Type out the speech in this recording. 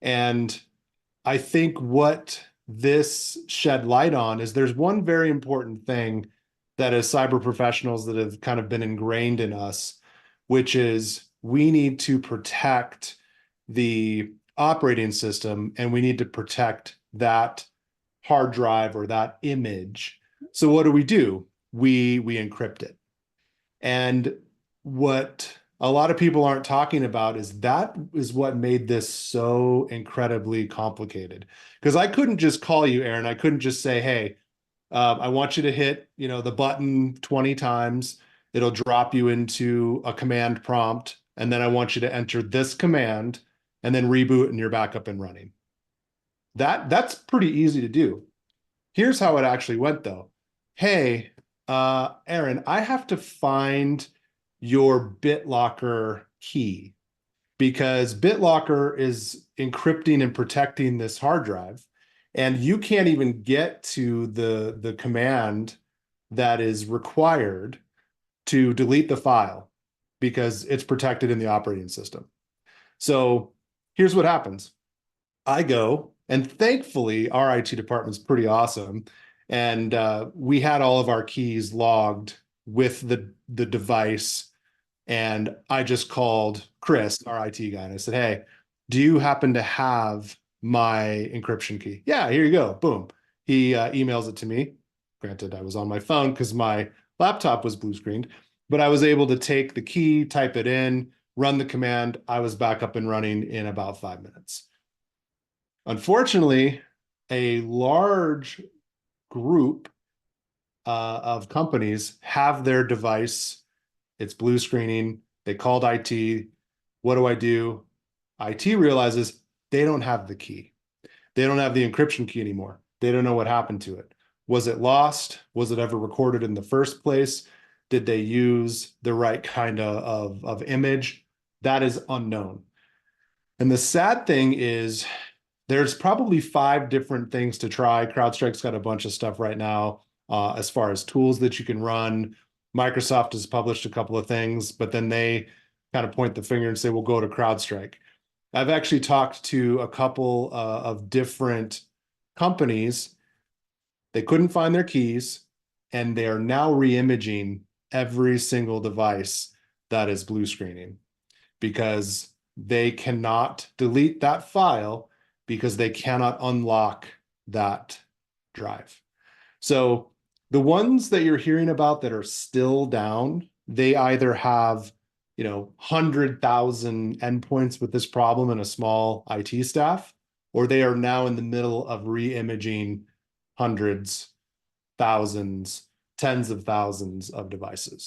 And I think what this shed light on is there's one very important thing that as cyber professionals that have kind of been ingrained in us, which is we need to protect the operating system and we need to protect that hard drive or that image. So what do? We encrypt it. And what a lot of people aren't talking about is that is what made this so incredibly complicated. Because I couldn't just call you, Aaron. I couldn't just say, hey, I want you to hit, the button 20 times. It'll drop you into a command prompt. And then I want you to enter this command and then reboot and you're back up and running. That's pretty easy to do. Here's how it actually went though. Hey, Aaron, I have to find your BitLocker key because BitLocker is encrypting and protecting this hard drive, and you can't even get to the command that is required to delete the file because it's protected in the operating system. So here's what happens. I go, and thankfully, our IT department's pretty awesome. And we had all of our keys logged with the device. And I just called Chris, our IT guy, and I said, hey, do you happen to have my encryption key? Yeah, here you go. Boom. He emails it to me. Granted, I was on my phone because my laptop was blue screened, but I was able to take the key, type it in, run the command. I was back up and running in about 5 minutes. Unfortunately, a large group of companies have their device. It's blue screening. They called IT. What do? IT realizes they don't have the key. They don't have the encryption key anymore. They don't know what happened to it. Was it lost? Was it ever recorded in the first place? Did they use the right kind of image? That is unknown. And the sad thing is there's probably 5 different things to try. CrowdStrike's got a bunch of stuff right now as far as tools that you can run. Microsoft has published a couple of things, but then they kind of point the finger and say, we'll go to CrowdStrike. I've actually talked to a couple of different companies. They couldn't find their keys, and they are now re-imaging every single device that is blue screening because they cannot delete that file because they cannot unlock that drive. So the ones that you're hearing about that are still down, they either have 100,000 endpoints with this problem in a small IT staff, or they are now in the middle of re-imaging hundreds, thousands, tens of thousands of devices.